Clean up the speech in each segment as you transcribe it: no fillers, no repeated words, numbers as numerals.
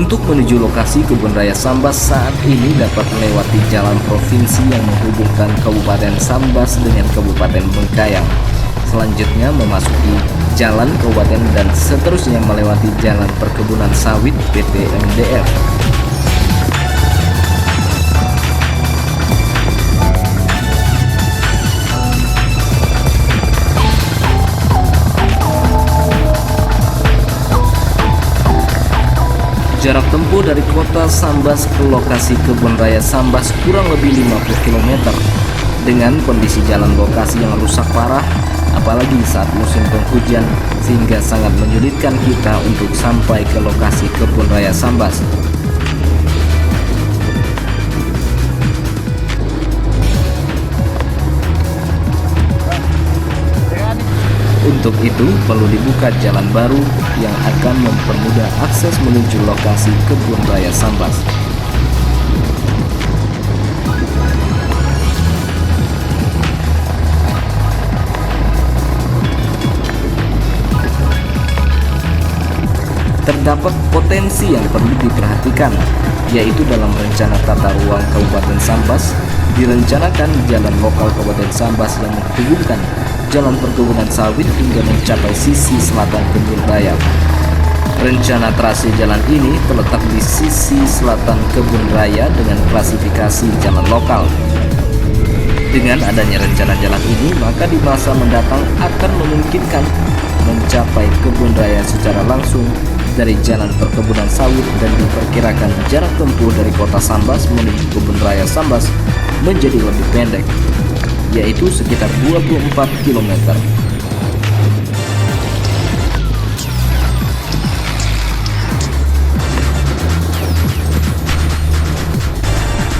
Untuk menuju lokasi kebun raya Sambas saat ini dapat melewati jalan provinsi yang menghubungkan Kabupaten Sambas dengan Kabupaten Bengkayang. Selanjutnya memasuki jalan kabupaten dan seterusnya melewati jalan perkebunan sawit PT MDF. Jarak tempuh dari kota Sambas ke lokasi kebun raya Sambas kurang lebih 50 km. Dengan kondisi jalan lokasi yang rusak parah, apalagi saat musim penghujan, sehingga sangat menyulitkan kita untuk sampai ke lokasi kebun raya Sambas. Untuk itu perlu dibuka jalan baru yang akan mempermudah akses menuju lokasi kebun raya Sambas. Terdapat potensi yang perlu diperhatikan, yaitu dalam rencana tata ruang Kabupaten Sambas direncanakan jalan lokal Kabupaten Sambas yang menghubungkan jalan perkebunan sawit hingga mencapai sisi selatan kebun raya. Rencana trase jalan ini terletak di sisi selatan kebun raya dengan klasifikasi jalan lokal. Dengan adanya rencana jalan ini, maka di masa mendatang akan memungkinkan mencapai kebun raya secara langsung dari jalan perkebunan sawit dan diperkirakan jarak tempuh dari kota Sambas menuju kebun raya Sambas menjadi lebih pendek, yaitu sekitar 24 km.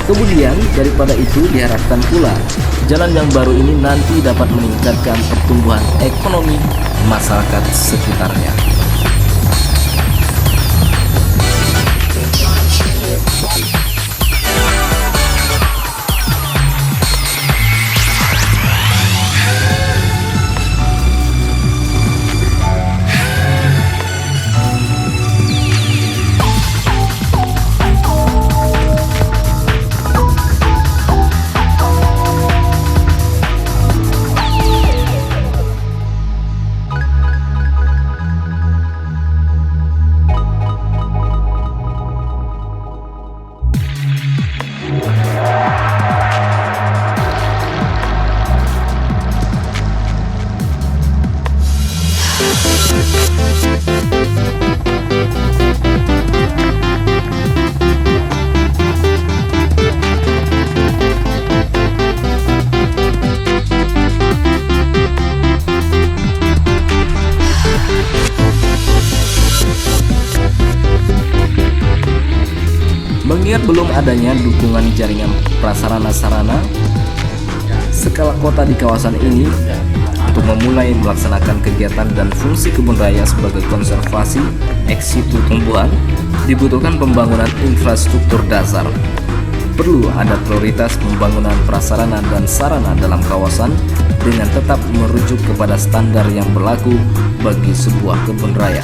Kemudian daripada itu diharapkan pula jalan yang baru ini nanti dapat meningkatkan pertumbuhan ekonomi masyarakat sekitarnya. Mengingat belum adanya dukungan jaringan prasarana-sarana skala kota di kawasan ini untuk memulai melaksanakan kegiatan dan fungsi kebun raya sebagai konservasi ex situ tumbuhan, dibutuhkan pembangunan infrastruktur dasar. Perlu ada prioritas pembangunan prasarana dan sarana dalam kawasan dengan tetap merujuk kepada standar yang berlaku bagi sebuah kebun raya.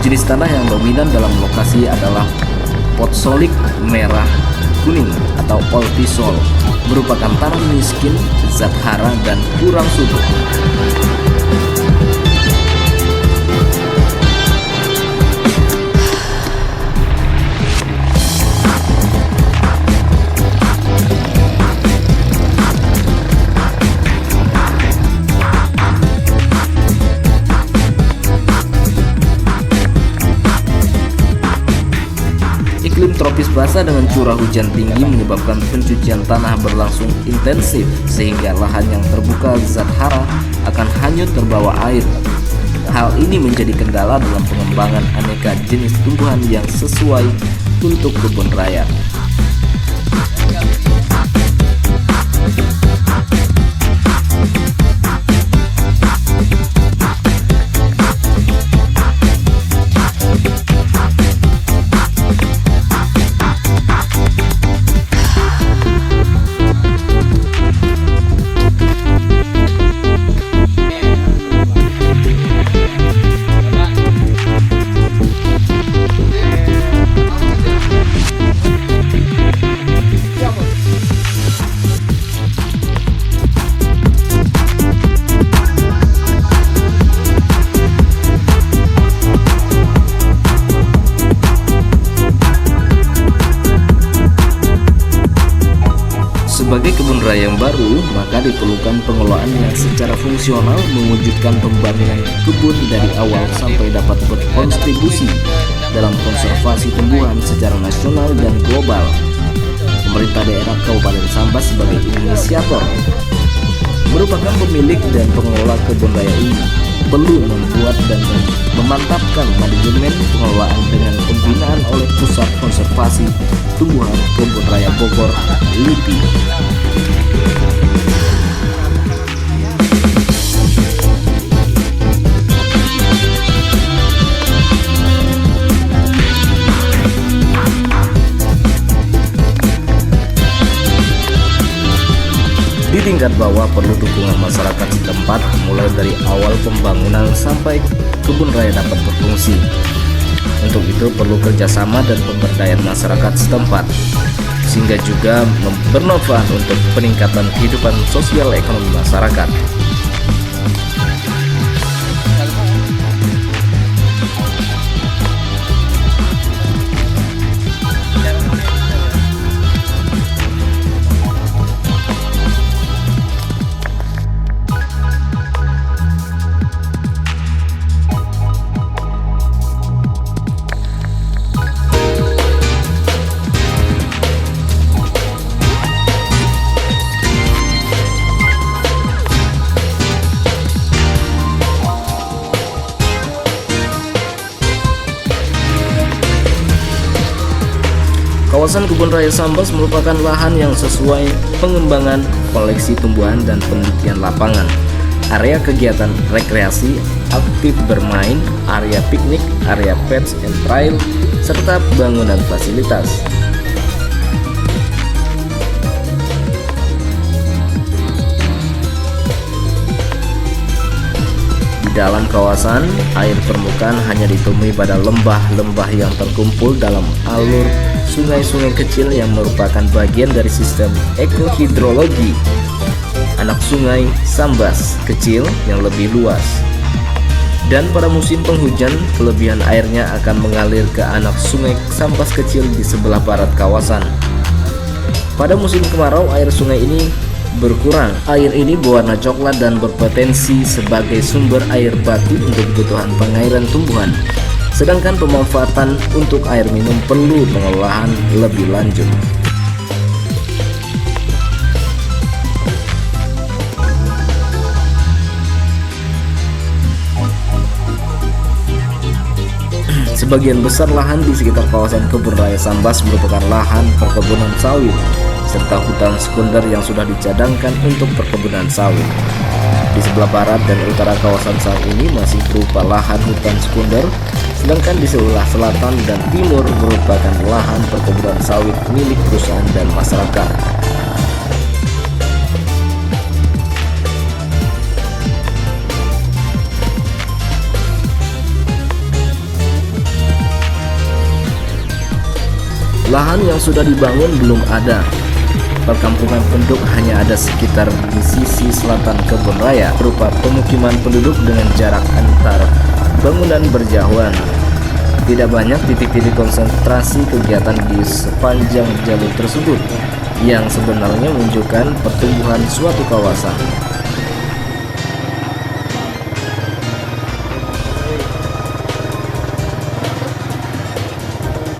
Jenis tanah yang dominan dalam lokasi adalah potsolik merah kuning atau oltisol, merupakan tanah miskin, zat hara dan kurang subur. Iklim tropis basah dengan curah hujan tinggi menyebabkan pencucian tanah berlangsung intensif, sehingga lahan yang terbuka zat hara akan hanyut terbawa air. Hal ini menjadi kendala dalam pengembangan aneka jenis tumbuhan yang sesuai untuk kebun raya. raya yang baru, maka diperlukan pengelolaan yang secara fungsional mewujudkan pembangunan kebun dari awal sampai dapat berkontribusi dalam konservasi tumbuhan secara nasional dan global. Pemerintah daerah Kabupaten Sambas sebagai inisiator merupakan pemilik dan pengelola kebun raya ini perlu membuat dan memantapkan manajemen pengelolaan dengan pembinaan oleh Pusat Konservasi Tumbuhan Kebun Raya Bogor (LIPI). Di tingkat bawah perlu dukungan masyarakat setempat mulai dari awal pembangunan sampai kebun raya dapat berfungsi. Untuk itu perlu kerjasama dan pemberdayaan masyarakat setempat, sehingga juga bermanfaat untuk peningkatan kehidupan sosial ekonomi masyarakat. Kawasan Kebun Raya Sambas merupakan lahan yang sesuai pengembangan koleksi tumbuhan dan penelitian lapangan, area kegiatan rekreasi, aktif bermain, area piknik, area pets and trail, serta bangunan fasilitas. Di dalam kawasan, air permukaan hanya ditemui pada lembah-lembah yang terkumpul dalam alur sungai-sungai kecil yang merupakan bagian dari sistem ekohidrologi anak sungai Sambas kecil yang lebih luas. Dan pada musim penghujan, kelebihan airnya akan mengalir ke anak sungai Sambas kecil di sebelah barat kawasan. Pada musim kemarau, air sungai ini berkurang. Air ini berwarna coklat dan berpotensi sebagai sumber air baku untuk kebutuhan pengairan tumbuhan. Sedangkan pemanfaatan untuk air minum perlu pengolahan lebih lanjut. Sebagian besar lahan di sekitar kawasan Kebun Raya Sambas merupakan lahan perkebunan sawit serta hutan sekunder yang sudah dicadangkan untuk perkebunan sawit. Di sebelah barat dan utara kawasan saat ini masih berupa lahan hutan sekunder, sedangkan di sebelah selatan dan timur merupakan lahan perkebunan sawit milik perusahaan dan masyarakat. Lahan yang sudah dibangun belum ada. Perkampungan penduduk hanya ada sekitar di sisi selatan Kebun Raya, berupa pemukiman penduduk dengan jarak antar bangunan berjauhan. Tidak banyak titik-titik konsentrasi kegiatan di sepanjang jalur tersebut, yang sebenarnya menunjukkan pertumbuhan suatu kawasan.